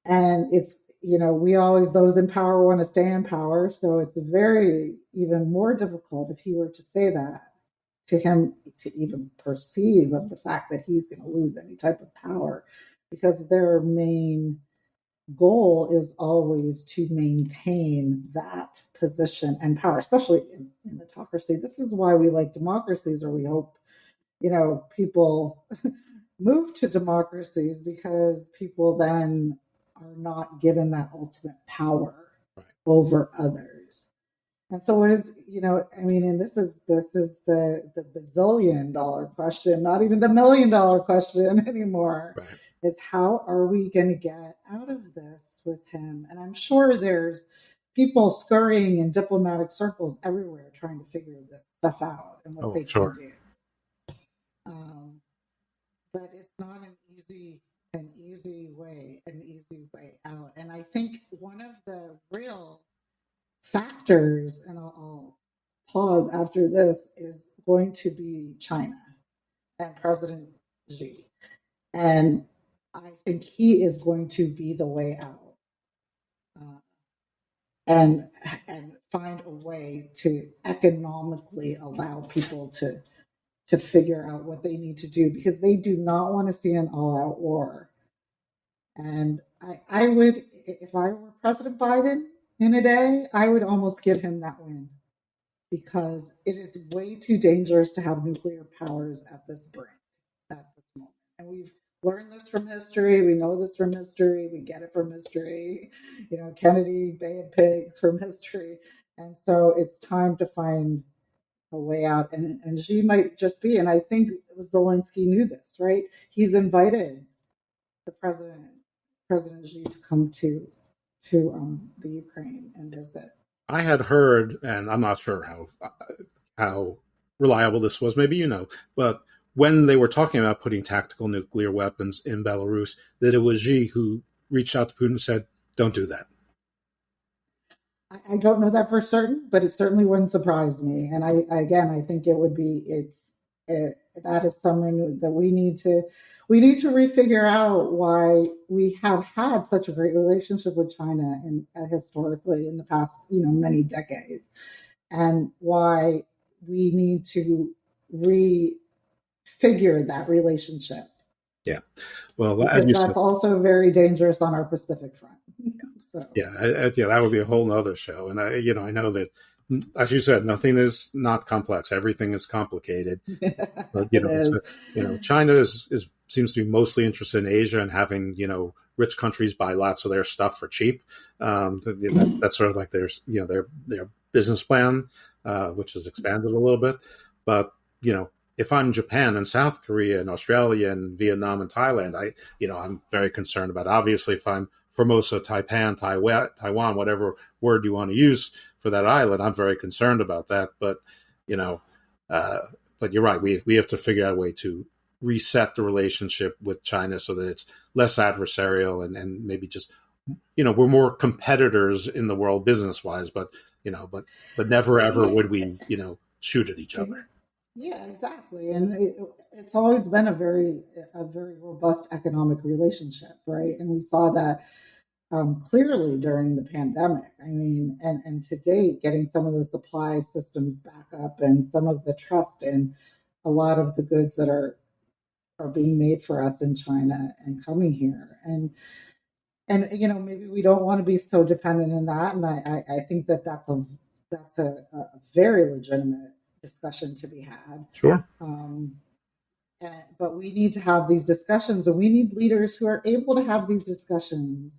Speaker 2: And it's, those in power want to stay in power. So it's very, even more difficult if he were to say that to him, to even perceive of the fact that he's going to lose any type of power, because their main goal is always to maintain that position and power, especially in autocracy. This is why we like democracies, or we hope, people move to democracies, because people then are not given that ultimate power over others. And so what is, and this is the bazillion dollar question, not even the $1 million question anymore, is how are we going to get out of this with him? And I'm sure there's people scurrying in diplomatic circles everywhere trying to figure this stuff out and what they can do. But it's not an easy way out. And I think one of the real factors, and I'll pause after this, is going to be China and President Xi. And I think he is going to be the way out, and find a way to economically allow people to figure out what they need to do, because they do not want to see an all-out war. And I would, if I were President Biden in a day, I would almost give him that win, because it is way too dangerous to have nuclear powers at this brink, at this moment. And we've learned this from history. We know this from history. We get it from history. Kennedy, Bay of Pigs from history. And so it's time to find a way out. And Xi might just be, and I think Zelensky knew this, right? He's invited the President Xi to come to the Ukraine and visit.
Speaker 1: I had heard, and I'm not sure how reliable this was, maybe but when they were talking about putting tactical nuclear weapons in Belarus, that it was Xi who reached out to Putin and said, don't do that.
Speaker 2: I don't know that for certain, but it certainly wouldn't surprise me. And I think it would be, that is something that we need to refigure out, why we have had such a great relationship with China historically in the past, many decades, and why we need to refigure that relationship.
Speaker 1: Yeah. Well,
Speaker 2: that's also very dangerous on our Pacific front. So.
Speaker 1: Yeah, that would be a whole nother show. And I know that, as you said, nothing is not complex. Everything is complicated. But China seems to be mostly interested in Asia and having rich countries buy lots of their stuff for cheap. That's sort of like their business plan, which has expanded a little bit. But if I'm Japan and South Korea and Australia and Vietnam and Thailand, I'm very concerned about. Obviously, if I'm Formosa, Taipan, Taiwan, whatever word you want to use for that island, I'm very concerned about that. But but you're right. We have to figure out a way to reset the relationship with China so that it's less adversarial and maybe just we're more competitors in the world business wise, but never ever would we shoot at each other.
Speaker 2: Yeah, exactly. And it's always been a very robust economic relationship, right? And we saw that clearly during the pandemic. I mean, and to date, getting some of the supply systems back up and some of the trust in a lot of the goods that are being made for us in China and coming here. And maybe we don't want to be so dependent in that. And I think that's a very legitimate discussion to be had.
Speaker 1: Sure.
Speaker 2: But we need to have these discussions, and we need leaders who are able to have these discussions.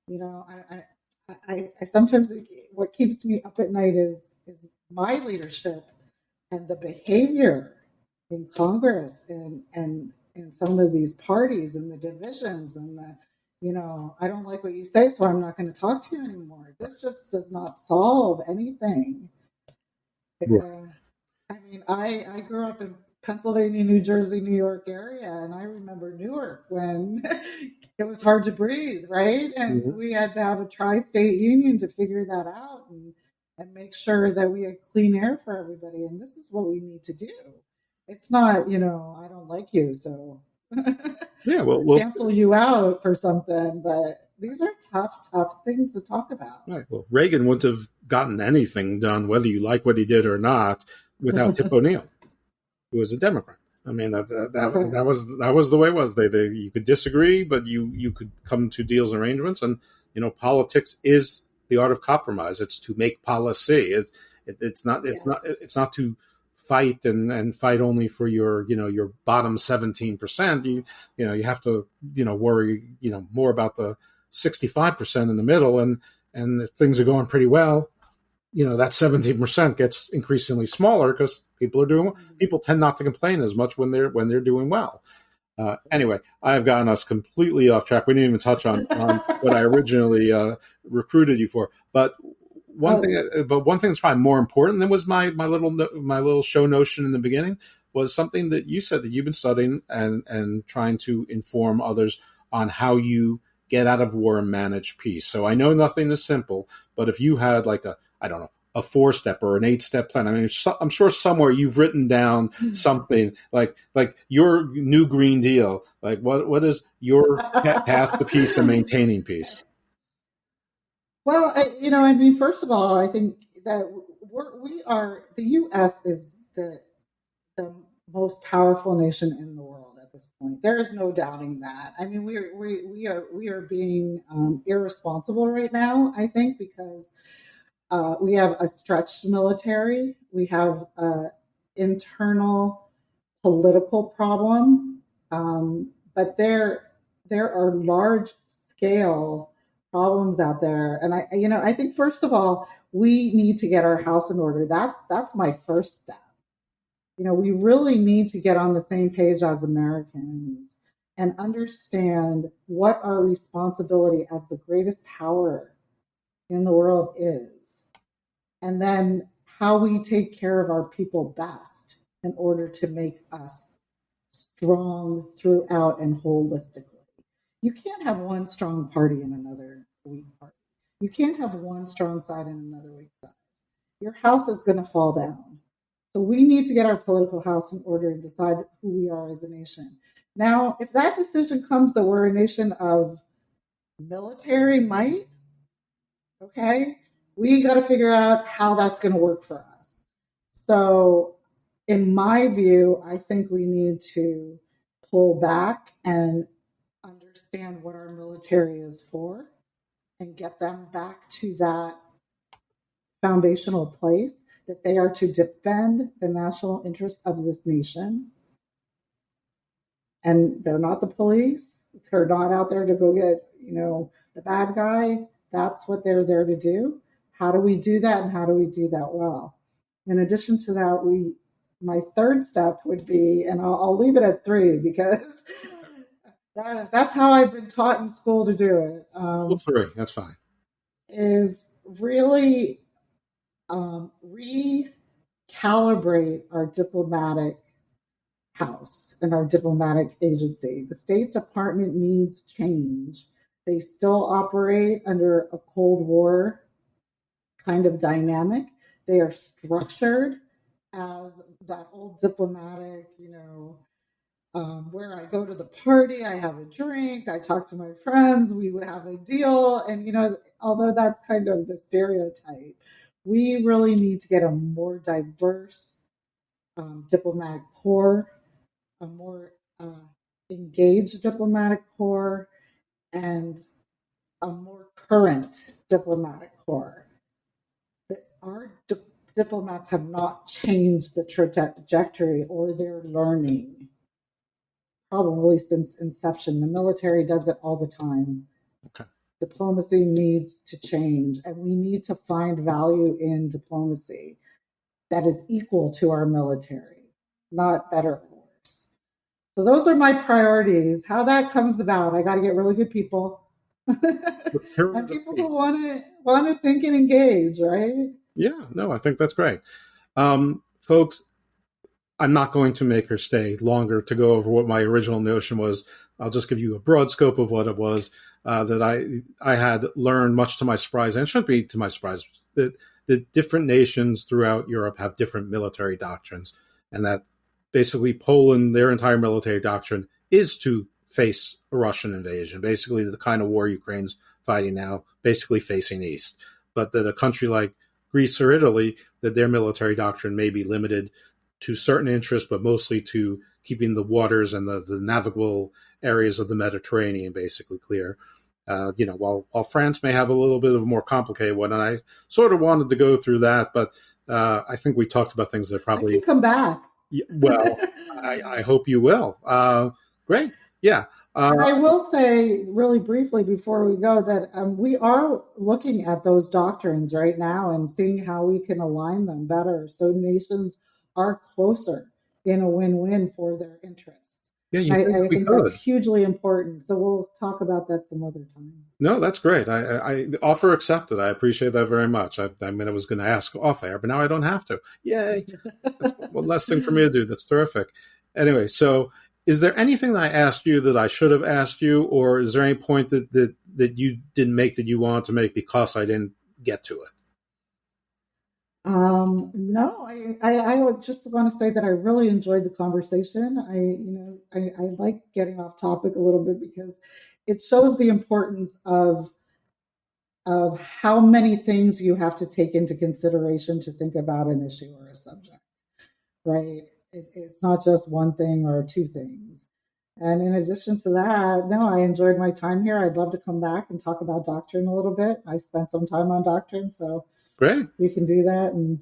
Speaker 2: I sometimes, what keeps me up at night is my leadership and the behavior in Congress and in some of these parties and the divisions and the, I don't like what you say, so I'm not going to talk to you anymore. This just does not solve anything. I mean, I grew up in Pennsylvania, New Jersey, New York area, and I remember Newark when it was hard to breathe, right? And we had to have a tri-state union to figure that out and make sure that we had clean air for everybody. And this is what we need to do. It's not, I don't like you, so we'll cancel you out for something. But these are tough things to talk about.
Speaker 1: Right. Well, Reagan wouldn't have gotten anything done, whether you like what he did or not, without Tip O'Neill, who was a Democrat. I mean, that was the way it was. You could disagree, but you could come to deals and arrangements. And politics is the art of compromise. It's to make policy. It's not to fight and fight only for your bottom 17%. You have to worry more about the 65% in the middle. And if things are going pretty well, that 17% gets increasingly smaller because people tend not to complain as much when they're doing well. Anyway, I've gotten us completely off track. We didn't even touch on what I originally recruited you for. But one thing that's probably more important than was my little show notion in the beginning was something that you said that you've been studying and trying to inform others on how you get out of war and manage peace. So I know nothing is simple, but if you had like a 4-step or an 8-step plan. I mean, I'm sure somewhere you've written down something like your new Green Deal. Like what is your path to peace and maintaining peace?
Speaker 2: Well, first of all, I think that the U.S. is the most powerful nation in the world at this point. There is no doubting that. I mean, we are being irresponsible right now, I think, because we have a stretched military. We have an internal political problem, but there are large scale problems out there. And I think first of all, we need to get our house in order. That's my first step. We really need to get on the same page as Americans and understand what our responsibility as the greatest power in the world is. And then how we take care of our people best in order to make us strong throughout and holistically. You can't have one strong party and another weak party. You can't have one strong side and another weak side. Your house is going to fall down. So we need to get our political house in order and decide who we are as a nation. Now, if that decision comes that we're a nation of military might, okay, we got to figure out how that's going to work for us. So in my view, I think we need to pull back and understand what our military is for and get them back to that foundational place that they are to defend the national interests of this nation. And they're not the police. They're not out there to go get, the bad guy. That's what they're there to do. How do we do that, and how do we do that well? In addition to that, we my third step would be, and I'll leave it at three because that's how I've been taught in school to do it.
Speaker 1: Three, that's fine.
Speaker 2: Is really recalibrate our diplomatic house and our diplomatic agency. The State Department needs change. They still operate under a Cold War kind of dynamic. They are structured as that old diplomatic, where I go to the party, I have a drink, I talk to my friends, we would have a deal. And, although that's kind of the stereotype, we really need to get a more diverse diplomatic corps, a more engaged diplomatic corps, and a more current diplomatic corps. Our diplomats have not changed the trajectory or their learning probably since inception. The military does it all the time.
Speaker 1: Okay.
Speaker 2: Diplomacy needs to change, and we need to find value in diplomacy that is equal to our military, not better or worse. So those are my priorities. How that comes about, I got to get really good people and people who want to think and engage, right?
Speaker 1: Yeah, no, I think that's great. Folks, I'm not going to make her stay longer to go over what my original notion was. I'll just give you a broad scope of what it was that I had learned, much to my surprise, and it shouldn't be to my surprise, that different nations throughout Europe have different military doctrines, and that basically Poland, their entire military doctrine is to face a Russian invasion, basically the kind of war Ukraine's fighting now, basically facing east. But that a country like Greece or Italy, that their military doctrine may be limited to certain interests, but mostly to keeping the waters and the navigable areas of the Mediterranean basically clear. While France may have a little bit of a more complicated one, and I sort of wanted to go through that, but I think we talked about things that probably...
Speaker 2: I can come back.
Speaker 1: Well, I hope you will. Great. Yeah.
Speaker 2: And I will say really briefly before we go that we are looking at those doctrines right now and seeing how we can align them better so nations are closer in a win-win for their interests.
Speaker 1: Yeah,
Speaker 2: I think that's hugely important. So we'll talk about that some other time.
Speaker 1: No, that's great. I offer accepted. I appreciate that very much. I was going to ask off air, but now I don't have to. Yay. That's one less thing for me to do. That's terrific. Anyway, so is there anything that I asked you that I should have asked you, or is there any point that you didn't make that you wanted to make because I didn't get to it?
Speaker 2: No, I would just want to say that I really enjoyed the conversation. I like getting off topic a little bit because it shows the importance of how many things you have to take into consideration to think about an issue or a subject, right? It's not just one thing or two things. And in addition to that, no, I enjoyed my time here. I'd love to come back and talk about doctrine a little bit. I spent some time on doctrine, so
Speaker 1: great.
Speaker 2: We can do that. And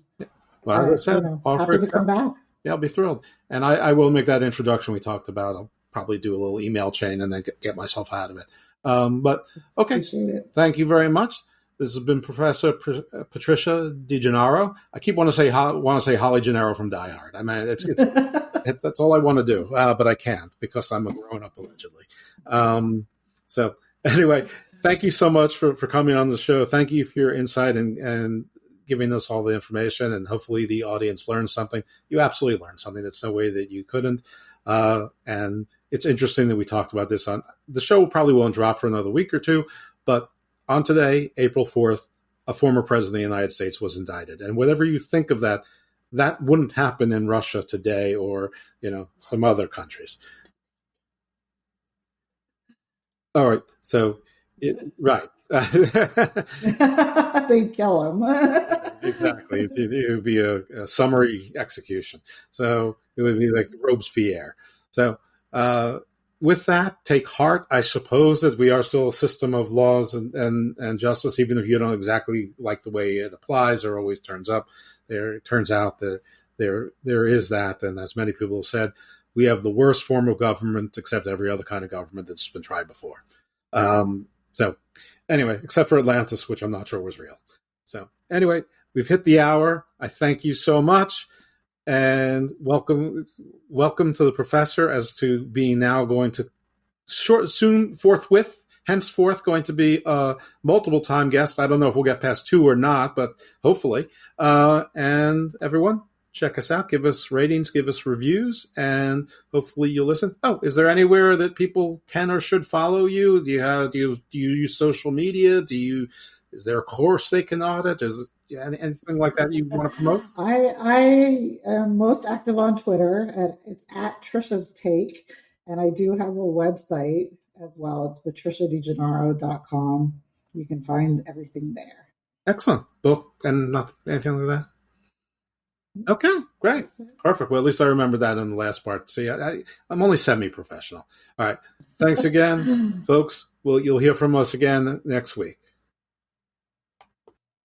Speaker 1: well, as I said,
Speaker 2: happy to come back.
Speaker 1: Yeah, I'll be thrilled. And I will make that introduction we talked about. I'll probably do a little email chain and then get myself out of it. But okay, thank you very much. This has been Professor Patricia DeGennaro. I keep want to say Holly Gennaro from Die Hard. I mean, it's that's all I want to do, but I can't because I'm a grown-up allegedly. So anyway, thank you so much for coming on the show. Thank you for your insight and giving us all the information, and hopefully the audience learned something. You absolutely learned something. There's no way that you couldn't. And it's interesting that we talked about this on the show. Probably won't drop for another week or two, but on today, April 4th, a former president of the United States was indicted. And whatever you think of that, that wouldn't happen in Russia today or, some other countries. All right. So, right.
Speaker 2: They'd kill him.
Speaker 1: Exactly. It would be a summary execution. So it would be like Robespierre. So, with that, take heart, I suppose, that we are still a system of laws and justice, even if you don't exactly like the way it applies or always turns out there is that. And as many people have said, we have the worst form of government except every other kind of government that's been tried before. So anyway, except for Atlantis, which I'm not sure was real. So anyway, we've hit the hour. I thank you so much. And welcome to the professor as to being now going to henceforth going to be a multiple time guest. I don't know if we'll get past 2 or not, but hopefully. And everyone, check us out. Give us ratings, give us reviews, and hopefully you'll listen. Oh, is there anywhere that people can or should follow you? Do you use social media? Is there a course they can audit? Anything like that you want to promote?
Speaker 2: I am most active on Twitter, and it's at Tricia's Take, and I do have a website as well. It's patriciadegegnaro.com. You can find everything there.
Speaker 1: Excellent. Book and anything like that? Okay, great. Perfect. Well, at least I remember that in the last part. See, I'm only semi-professional. All right. Thanks again, folks. You'll hear from us again next week.